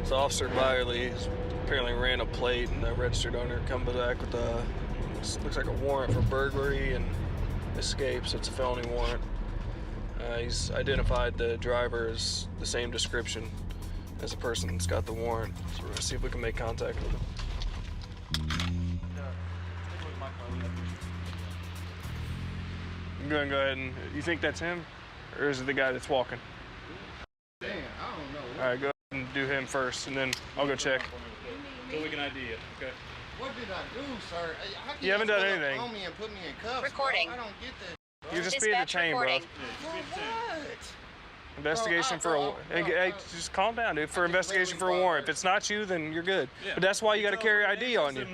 So Officer Byerly apparently ran a plate, and the registered owner comes back with looks like a warrant for burglary and escape, so it's a felony warrant. He's identified the driver as the same description as the person that's got the warrant. So we're gonna see if we can make contact with him. I'm gonna go ahead and, you think that's him? Or is it the guy that's walking? Damn, I don't know. All right, go ahead and do him first, and then I'll go check. So we can ID it, okay? What did I do, sir? How can You haven't done anything. On me and put me in cuffs, Recording. bro? I don't get that. You're just being a chain, bro. For what? Investigation for Bro, hey, just calm down, dude. For investigation for a warrant. If it's not you, then you're good. Yeah. But that's why you got to carry ID on you.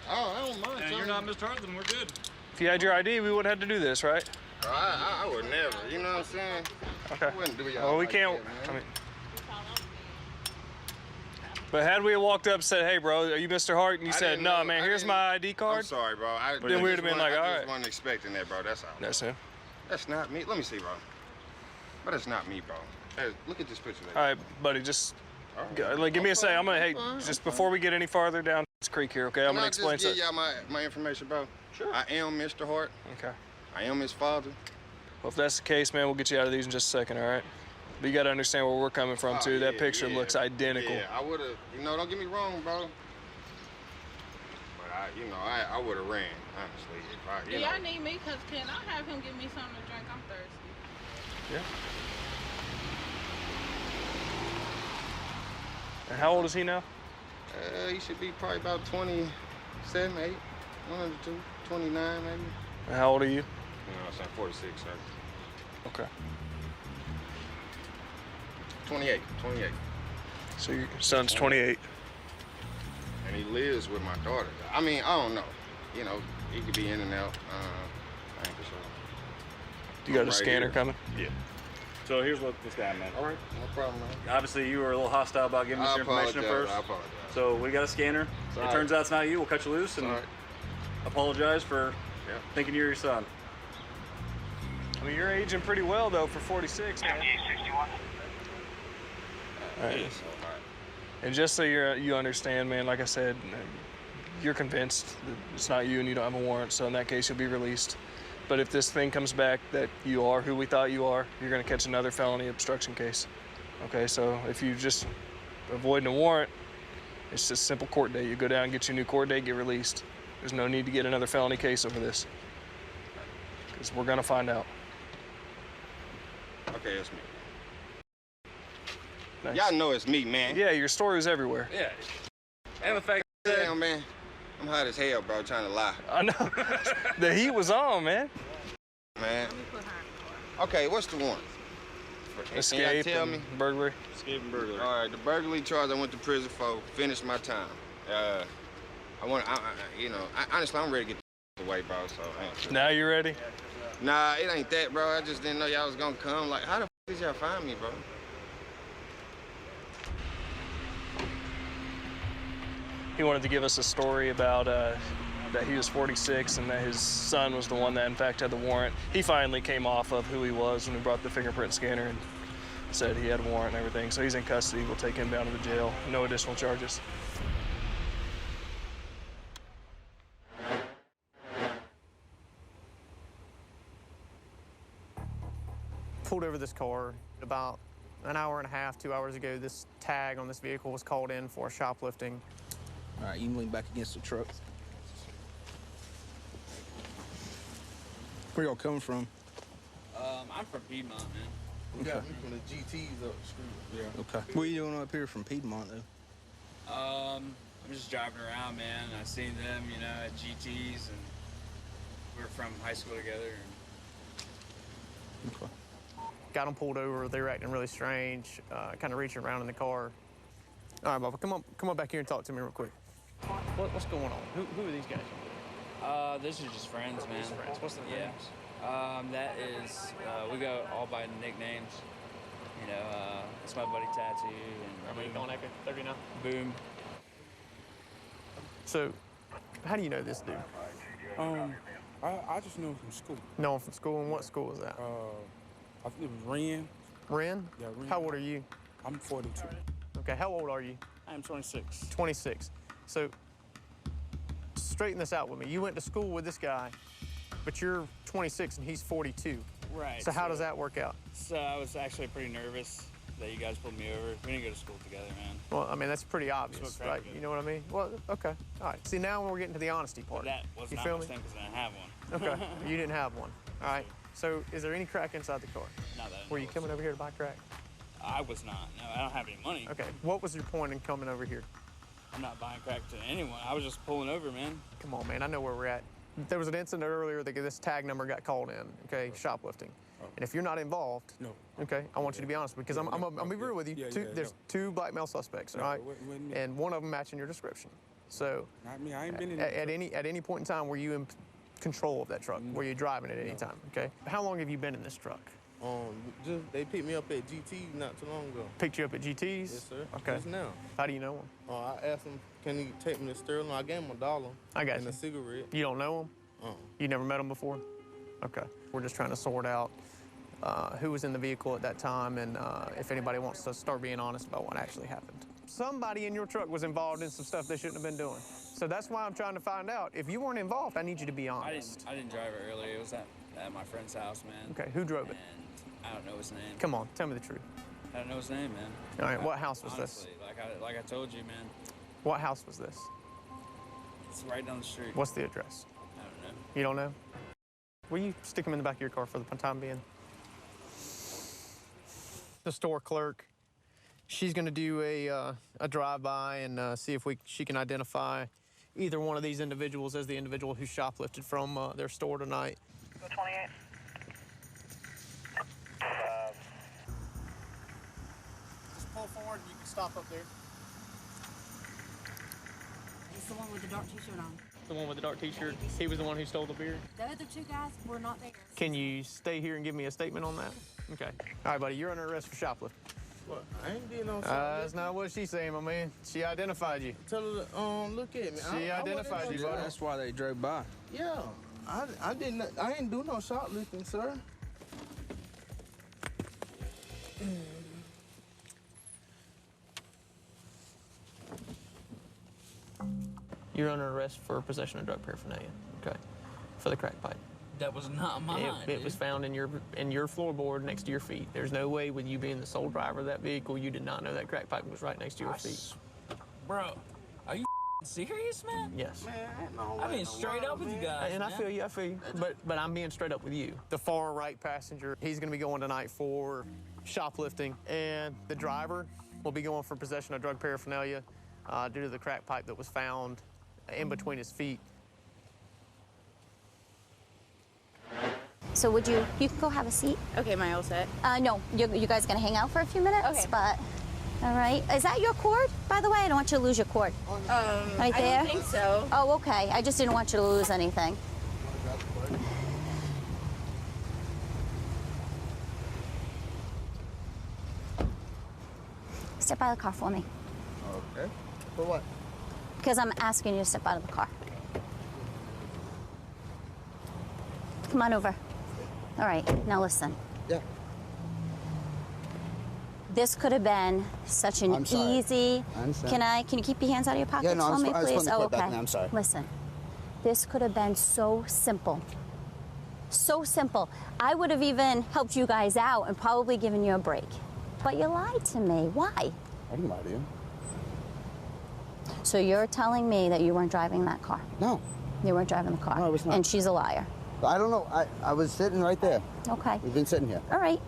Oh, I don't mind. And you're not Mr. Hart, then we're good. If you had your ID, we wouldn't have to do this, right? I would never. You know what I'm saying? Okay. I wouldn't do y'all Well, we like can't. that, I mean. But had we walked up and said, "Hey, bro, are you Mr. Hart?" and you said, "No, man, here's my ID card." I'm sorry, bro. Then we would have been like, "All right." I just wasn't expecting that, bro. That's all. That's him. That's not me. Let me see, bro. But that's not me, bro. Hey, look at this picture. All right, buddy, just like give me a second. I'm gonna just before we get any farther down this creek here, okay? I'm gonna explain something. something. Can I just give y'all my information, bro? Sure. I am Mr. Hart. Okay. I am his father. Well, if that's the case, man, we'll get you out of these in just a second, all right? But you got to understand where we're coming from, too. That picture looks identical. Yeah, I would have, don't get me wrong, bro. But I would have ran, honestly. Do y'all need me? Because can I have him give me something to drink? I'm thirsty. Yeah. And how old is he now? He should be probably about 27, 8, one of the two, 29 maybe. And how old are you? I'm 46, sir. Okay. 28. So your son's 28. And he lives with my daughter. I mean, I don't know. He could be in and out. I ain't for sure. You got a scanner coming? Yeah. So here's what this guy meant. All right, no problem, man. Obviously, you were a little hostile about giving us your information at first. I apologize. So we got a scanner. It turns out it's not you. We'll cut you loose and apologize for thinking you're your son. I mean, you're aging pretty well, though, for 46, man. 61. All right. And just so you understand, man, like I said, you're convinced that it's not you and you don't have a warrant, so in that case, you'll be released. But if this thing comes back that you are who we thought you are, you're going to catch another felony obstruction case. Okay, so if you just avoiding a warrant, it's just a simple court date. You go down, get your new court date, get released. There's no need to get another felony case over this, because we're going to find out. Okay, it's me. Nice. Y'all know it's me, man. Yeah, your story's everywhere. Yeah. And the fact Damn, man. I'm hot as hell, bro, trying to lie. I know. The heat was on, man. Man. Okay, what's the warrant? Escape Can y'all tell me? Burglary. escape and burglary. All right, the burglary charge I went to prison for, finished my time. Honestly, I'm ready to get away, bro, so. Now you ready? Nah, it ain't that, bro. I just didn't know y'all was gonna come. Like, how the did y'all find me, bro? He wanted to give us a story about that he was 46 and that his son was the one that in fact had the warrant. He finally came off of who he was when we brought the fingerprint scanner and said he had a warrant and everything. So he's in custody. We'll take him down to the jail. No additional charges. Pulled over this car about an hour and a half, 2 hours ago. This tag on this vehicle was called in for shoplifting. All right, you can lean back against the truck. Where y'all coming from? I'm from Piedmont, man. We got me from the GTs up the street. Yeah. Okay. What are you doing up here from Piedmont, though? I'm just driving around, man. I seen them, at GTs, and we were from high school together. Okay. Got them pulled over. They were acting really strange, kind of reaching around in the car. All right, Bubba, come on back here and talk to me real quick. What's going on? Who are these guys? Those are just friends, man. Just friends. What's the names? That is, we go all by nicknames. It's my buddy Tattoo and Are we going after 30 now? Boom. So, how do you know this dude? I just know him from school. Know him from school, and what school is that? I think it was Ren. Ren? Yeah, Ren. How old are you? I'm 42. Okay. Okay, how old are you? I'm 26. 26. So straighten this out with me. You went to school with this guy, but you're 26 and he's 42. Right. So how does that work out? So I was actually pretty nervous that you guys pulled me over. We didn't go to school together, man. Well, I mean, that's pretty obvious, Smoke crack right? together. You know what I mean? Well, okay. All right. See, now we're getting to the honesty part. But that was you not feel my me? thing because I didn't have one. Okay. You didn't have one. All right. So is there any crack inside the car? Not that I Were you know of. coming over here to buy crack? I was not. No, I don't have any money. Okay. What was your point in coming over here? I'm not buying crack to anyone. I was just pulling over, man. Come on, man. I know where we're at. There was an incident earlier that this tag number got called in, okay, shoplifting. And if you're not involved, okay, I want you to be honest because I'm gonna be real with you. There's two black male suspects, all right? And one of them matching your description. So Not me. I ain't been in at any point in time, were you in control of that truck? Were you driving it at any time? Okay. How long have you been in this truck? They picked me up at GT not too long ago. Picked you up at GT's? Yes, sir. Okay. Just now. How do you know him? I asked him, can he take me to Sterling? I gave him $1. I got and you. a cigarette. You don't know him? You never met him before? Okay. We're just trying to sort out who was in the vehicle at that time and if anybody wants to start being honest about what actually happened. Somebody in your truck was involved in some stuff they shouldn't have been doing. So that's why I'm trying to find out. If you weren't involved, I need you to be honest. I didn't drive it earlier. It was at my friend's house, man. Okay, who drove it? And I don't know his name. Come on, tell me the truth. I don't know his name, man. All right, what house was this? Honestly, like I told you, man. What house was this? It's right down the street. What's the address? I don't know. You don't know? Will you stick him in the back of your car for the time being? The store clerk, she's going to do a drive-by and see if she can identify either one of these individuals as the individual who shoplifted from their store tonight. 28. Just pull forward. You can stop up there. It's the one with the dark t-shirt on. The one with the dark t-shirt. He was the one who stole the beer. The other two guys were not there. Can you stay here and give me a statement on that? Okay. All right, buddy. You're under arrest for shoplifting. What? I ain't did no That's not what she's saying, my man. She identified you. Tell her to look at me. She identified you, buddy. That's why they drove by. Yeah. I ain't do no shoplifting, sir. You're under arrest for possession of drug paraphernalia. Okay. For the crack pipe. That was not mine. It was found in your floorboard next to your feet. There's no way, with you being the sole driver of that vehicle, you did not know that crack pipe was right next to your feet. Bro, are you serious, man? Yes. I'm being straight up with you guys. And I feel you. But I'm being straight up with you. The far right passenger, he's going to be going tonight for shoplifting, and the driver will be going for possession of drug paraphernalia due to the crack pipe that was found in between his feet. So you can go have a seat. Okay, am I all set? No, you guys gonna hang out for a few minutes? Okay. But, all right. Is that your cord, by the way? I don't want you to lose your cord. Right there? I don't think so. Oh, okay. I just didn't want you to lose anything. Step out of the car for me. Okay. For what? Because I'm asking you to step out of the car. Come on over. All right, now listen. Yeah. This could have been such an I'm sorry. easy. I understand. Can you keep your hands out of your pockets Yeah, no, for me, I just please? wanted to Oh, put it okay. back now, I'm sorry. Listen, this could have been so simple. So simple. I would have even helped you guys out and probably given you a break. But you lied to me. Why? I didn't lie to you. So you're telling me that you weren't driving that car? No. You weren't driving the car? No, I was not. And she's a liar. I don't know. I was sitting right there. Okay. We've been sitting here. All right.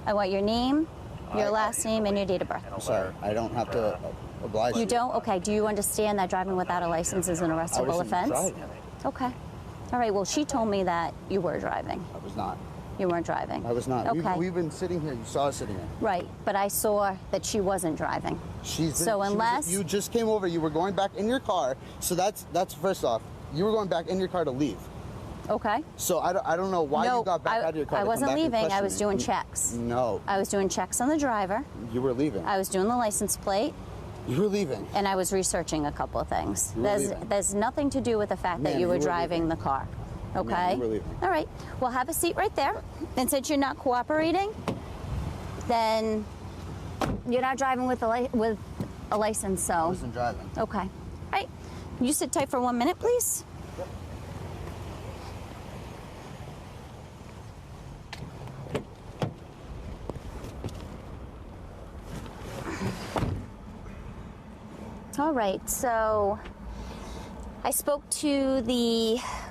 I want your name, your last name, and your date of birth. I'm sorry. I don't have to oblige You don't? Okay. Do you understand that driving without a license is an arrestable offense? Right. Okay. All right. Well, she told me that you were driving. I was not. You weren't driving. I was not. Okay. We've been sitting here. You saw us sitting here. Right. But I saw that she wasn't driving. You just came over. You were going back in your car. So that's first off. You were going back in your car to leave. Okay. So I don't know why you got back out of your car. I to come wasn't back and leaving. I question was me. doing checks. No. I was doing checks on the driver. You were leaving. I was doing the license plate. You were leaving. And I was researching a couple of things. You were leaving. There's nothing to do with the fact that you were driving the car. Okay? Ma'am, you were leaving. All right. Well, have a seat right there. And since you're not cooperating, then You're not driving with a license, so. I wasn't driving. Okay. All right. You sit tight for 1 minute, please. Yep. All right, so I spoke to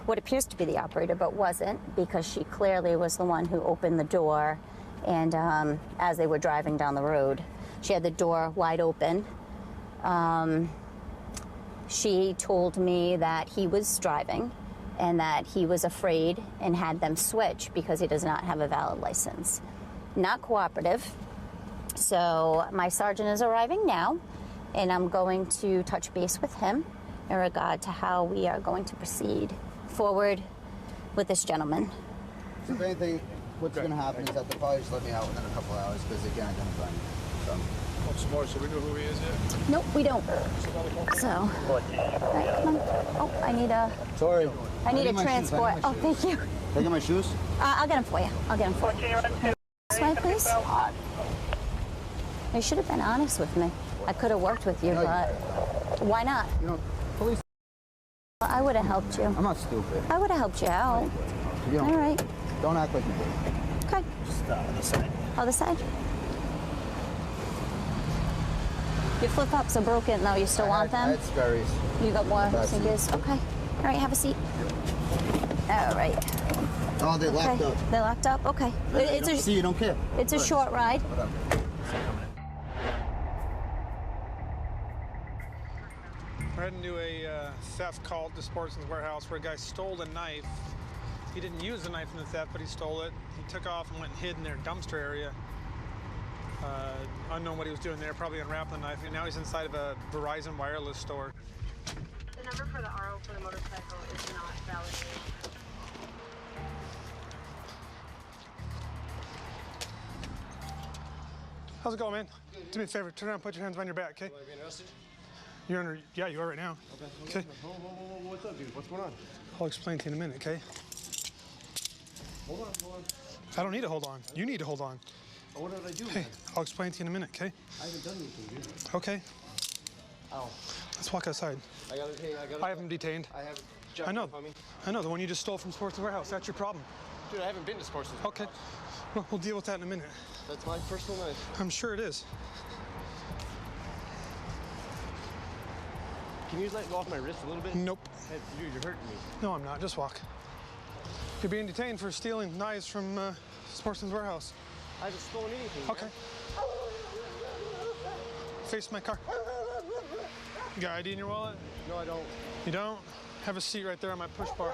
what appears to be the operator, but wasn't, because she clearly was the one who opened the door. And as they were driving down the road, she had the door wide open. She told me that he was driving and that he was afraid and had them switch because he does not have a valid license. Not cooperative. So my sergeant is arriving now, and I'm going to touch base with him in regard to how we are going to proceed forward with this gentleman. So if anything, what's going to happen is that they'll probably just let me out within a couple of hours because they can't identify me. So. What's more, so we know who he is yet? Nope, we don't. So, all right, come on. Oh, I need a. Sorry. I need a transport. Oh, thank you. Can I get my shoes? I'll get them for you. I'll get them for you. This way, please. You should have been honest with me. I could have worked with you, but why not? You know, police. I would have helped you. I'm not stupid. I would have helped you out. You All right. Don't act like you did. Okay. Just on the side. Other side. Your flip-flops are broken, though. You still want them? I had scaries. You got more sneakers? Okay. All right, have a seat. All right. Oh, they locked up. They're locked up? Okay. See, you don't care. It's a short ride. We're heading to a theft call at the Sportsman's Warehouse where a guy stole a knife. He didn't use the knife in the theft, but he stole it. He took off and went and hid in their dumpster area. Unknown what he was doing there, probably unwrapping the knife, and now he's inside of a Verizon wireless store. The number for the RO for the motorcycle is not validated. How's it going, man? Do me a favor, turn around and put your hands behind your back, okay? Am I being arrested? You're under, yeah, you are right now. Okay. Whoa, what's up, dude? What's going on? I'll explain to you in a minute, okay? Hold on. I don't need to hold on. You need to hold on. What did I do, Hey, man? I'll explain to you in a minute, okay? I haven't done anything, dude. Okay. Ow. Let's walk outside. I have him detained. I have I know. on me. I know, the one you just stole from Sportsman's Warehouse. That's your problem. Dude, I haven't been to Sportsman's Okay. Well, we'll deal with that in a minute. That's my personal knife. I'm sure it is. Can you let go off my wrist a little bit? Nope. Hey, dude, you're hurting me. No, I'm not. Just walk. You're being detained for stealing knives from Sportsman's Warehouse. I haven't stolen anything. Okay. Man. Face my car. You got ID in your wallet? No, I don't. You don't? Have a seat right there on my push bar.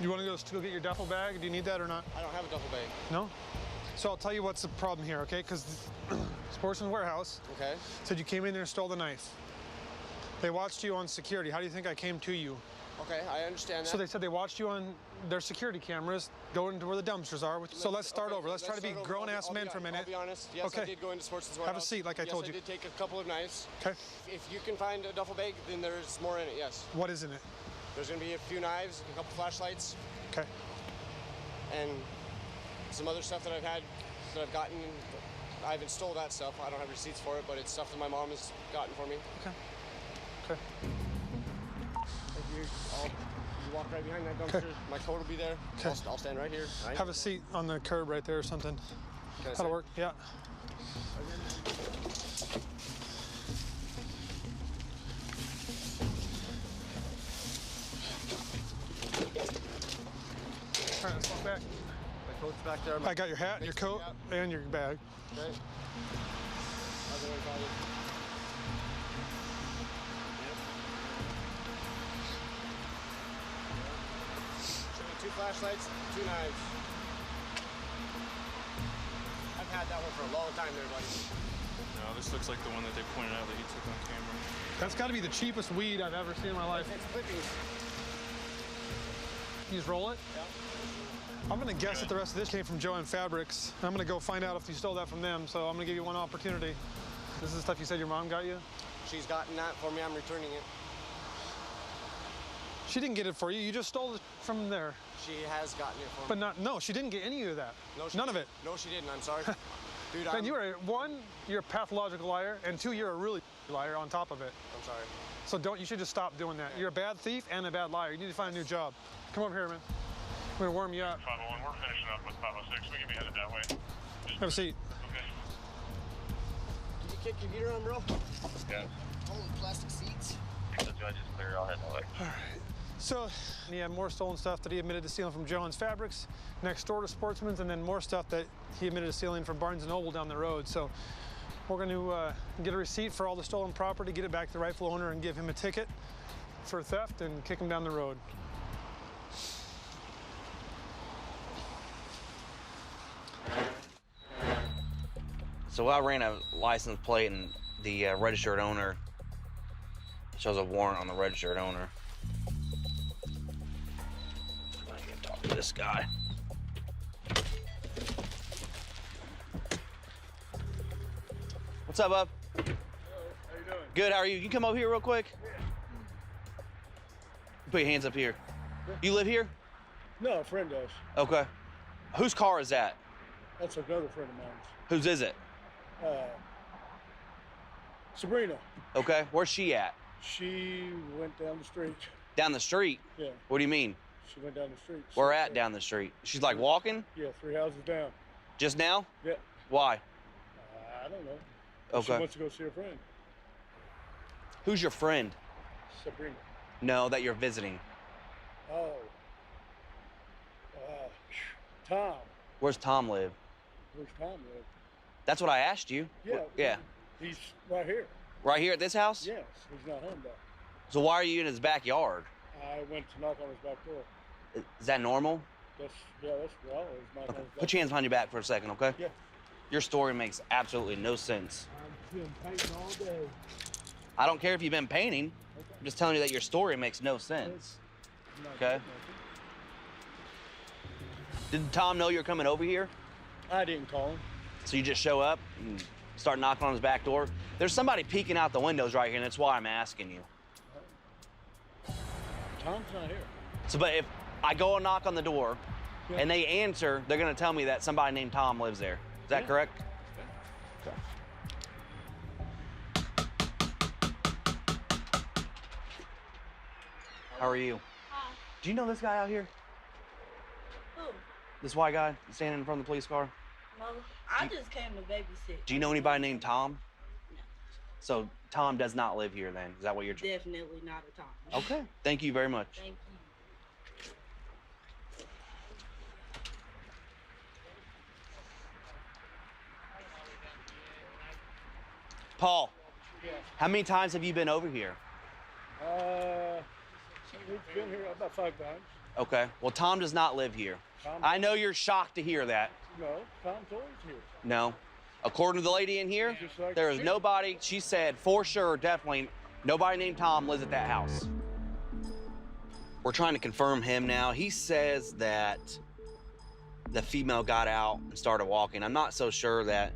You want to go get your duffel bag? Do you need that or not? I don't have a duffel bag. No? So I'll tell you what's the problem here, okay? Because Sportsman's Warehouse said you came in there and stole the knife. They watched you on security. How do you think I came to you? Okay, I understand that. So they said they watched you on their security cameras going to where the dumpsters are. So let's start over. Let's try to be grown-ass men for a minute. I'll be honest. Yes, I did go into Sportsman's Warehouse. Have a seat, like I told you. Yes, I did take a couple of knives. Okay. If you can find a duffel bag, then there's more in it, yes. What is in it? There's going to be a few knives, a couple flashlights. Okay. And some other stuff that I've gotten. I haven't stole that stuff. I don't have receipts for it, but it's stuff that my mom has gotten for me. Okay. Okay. You walk right behind that dumpster. My coat will be there. Okay. I'll stand right here. Right? Have a seat on the curb right there or something. That'll work. Yeah. All right, let's walk back. My coat's back there. I got your hat, your coat, and your bag. Okay. How's everybody? Two flashlights, two knives. I've had that one for a long time there, buddy. No, this looks like the one that they pointed out that he took on camera. That's got to be the cheapest weed I've ever seen in my life. It's clippings. You just roll it? Yeah. I'm going to guess that the rest of this came from Joanne Fabrics. I'm going to go find out if you stole that from them, so I'm going to give you one opportunity. This is the stuff you said your mom got you? She's gotten that for me. I'm returning it. She didn't get it for you. You just stole it from there. She has gotten it for me. But no, she didn't get any of that. No, None of it. No, she didn't. I'm sorry. Dude, Ben, one, you're a pathological liar, and two, you're a really liar on top of it. I'm sorry. So you should just stop doing that. You're a bad thief and a bad liar. You need to find a new job. Come over here, man. I'm gonna warm you up. 501, we're finishing up with 506. We can be headed that way. Have a seat. Okay. Did you kick your heater on, bro? Yeah. Holy plastic seats. So do I just clear? I'll head that way. All right. So he had more stolen stuff that he admitted to stealing from John's Fabrics next door to Sportsman's, and then more stuff that he admitted to stealing from Barnes & Noble down the road. So we're going to get a receipt for all the stolen property, get it back to the rightful owner, and give him a ticket for theft and kick him down the road. So I ran a license plate, and the registered owner shows a warrant on the registered owner. I can talk to this guy. What's up, bub? Hello, how you doing? Good, how are you? You can come over here real quick? Yeah. Put your hands up here. You live here? No, a friend does. Okay. Whose car is that? That's another friend of mine's. Whose is it? Sabrina. Okay, where's she at? She went down the street. Down the street? Yeah. What do you mean? She went down the street. Where at down the street? She's like walking? Yeah, 3 houses down. Just now? Yeah. Why? I don't know. Okay. She wants to go see her friend. Who's your friend? Sabrina. No, that you're visiting. Oh. Tom. Where's Tom live? Where's Tom live? That's what I asked you. Yeah. Yeah. He's right here. Right here at this house? Yes, he's not home though. So why are you in his backyard? I went to knock on his back door. Is that normal? That's well, it's knock on his back Put your hands behind your back for a second, okay? Yeah. Your story makes absolutely no sense. I've been painting all day. I don't care if you've been painting. I'm just telling you that your story makes no sense. Okay? Did Tom know you're coming over here? I didn't call him. So you just show up and start knocking on his back door? There's somebody peeking out the windows right here, and that's why I'm asking you. Tom's not here. So, but if I go and knock on the door, and they answer, they're gonna tell me that somebody named Tom lives there. Is that correct? Okay. How are you? Hi. Do you know this guy out here? Who? This white guy standing in front of the police car? No, I just came to babysit. Do you know anybody named Tom? No. So Tom does not live here then? Is that what you're Definitely not a Tom. Okay. Thank you very much. Thank you. Paul, how many times have you been over here? We've been here about 5 times. Okay. Well, Tom does not live here. I know you're shocked to hear that. No, Tom's always here. No. According to the lady in here, there is nobody, she said for sure, definitely, nobody named Tom lives at that house. We're trying to confirm him now. He says that the female got out and started walking. I'm not so sure that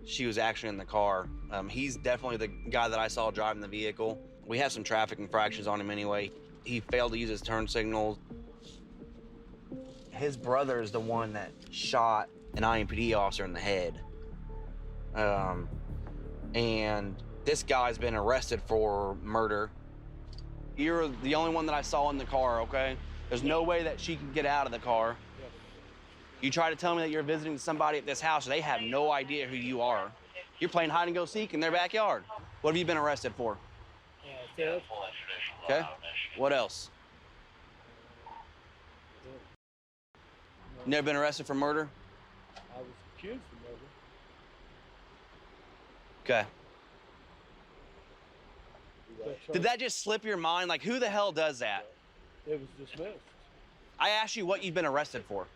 she was actually in the car. He's definitely the guy that I saw driving the vehicle. We have some traffic infractions on him anyway. He failed to use his turn signal. His brother is the one that shot an IMPD officer in the head. And this guy's been arrested for murder. You're the only one that I saw in the car, okay? There's no way that she can get out of the car. You try to tell me that you're visiting somebody at this house, they have no idea who you are. You're playing hide and go seek in their backyard. What have you been arrested for? Theft. Okay. What else? Never been arrested for murder? I was accused of murder. Okay. Did that just slip your mind? Like, who the hell does that? It was dismissed. I asked you what you've been arrested for.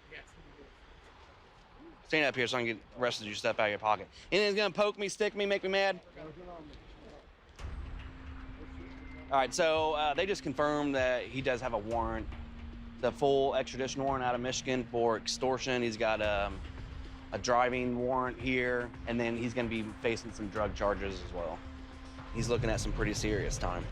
Stand up here so I can get the rest of your stuff out of your pocket. Anything's gonna poke me, stick me, make me mad? All right, so they just confirmed that he does have a warrant, the full extradition warrant out of Michigan for extortion. He's got a driving warrant here, and then he's gonna be facing some drug charges as well. He's looking at some pretty serious time.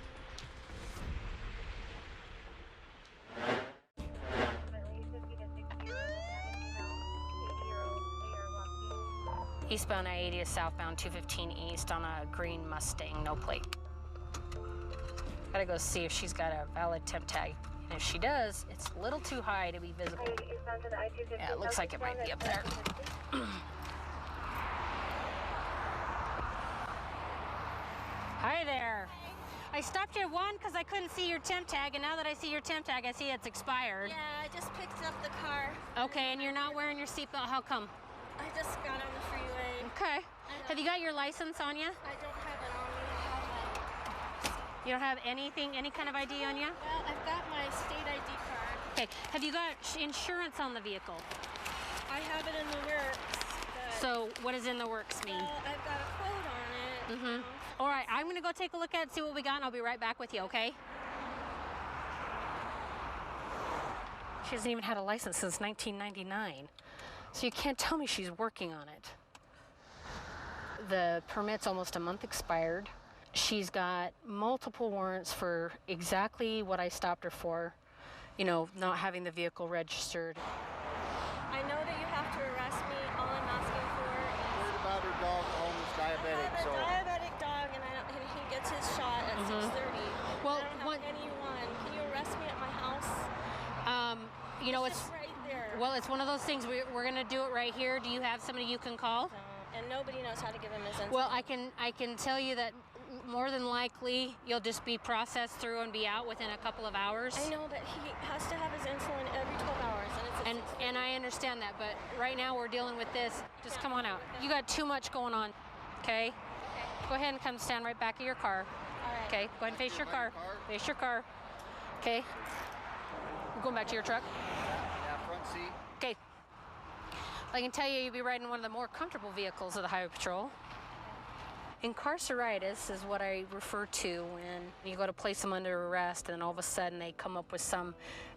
Eastbound I-80 southbound 215 east on a green Mustang, no plate. Gotta go see if she's got a valid temp tag. And if she does, it's a little too high to be visible. Yeah, it looks like it might be up there. Hi there. I stopped you at one because I couldn't see your temp tag, and now that I see your temp tag, I see it's expired. Yeah, I just picked up the car. Okay, and you're not wearing your seatbelt. How come? I just got on the freeway. Okay. Have you got your license on you? I don't have it on me. You don't have anything, any kind of ID on you? Well, I've got my state ID card. Okay. Have you got insurance on the vehicle? I have it in the works. So what does in the works mean? Well, I've got a quote on it. Mm-hmm. All right, I'm gonna go take a look at it, see what we got, and I'll be right back with you, okay? She hasn't even had a license since 1999. So you can't tell me she's working on it. The permit's almost a month expired. She's got multiple warrants for exactly what I stopped her for. You know, not having the vehicle registered. I know that you have to arrest me. All I'm asking for is... Worried about her dog, almost diabetic, I have a diabetic dog, and he gets his shot at 6:30. Well, I don't have anyone. Can you arrest me at my house? You know, it's just right there. Well, it's one of those things. We're going to do it right here. Do you have somebody you can call? No, and nobody knows how to give him his insulin. Well, I can tell you that more than likely you'll just be processed through and be out within a couple of hours. I know, but he has to have his insulin every 12 hours, and it's and I understand that, but right now we're dealing with this. Just come on out. You got too much going on, okay? Go ahead and come stand right back of your car. All right. Okay, go ahead and face your car. Face your car. Okay. We're going back to your truck. Yeah, front seat. Okay. I can tell you, you'll be riding one of the more comfortable vehicles of the Highway Patrol. Incarceritis is what I refer to when you go to place them under arrest and all of a sudden they come up with some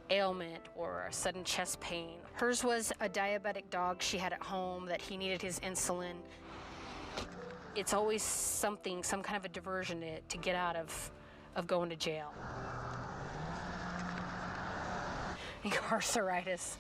ailment or a sudden chest pain. Hers was a diabetic dog she had at home that he needed his insulin. It's always something, some kind of a diversion to get out of going to jail. Incarceritis.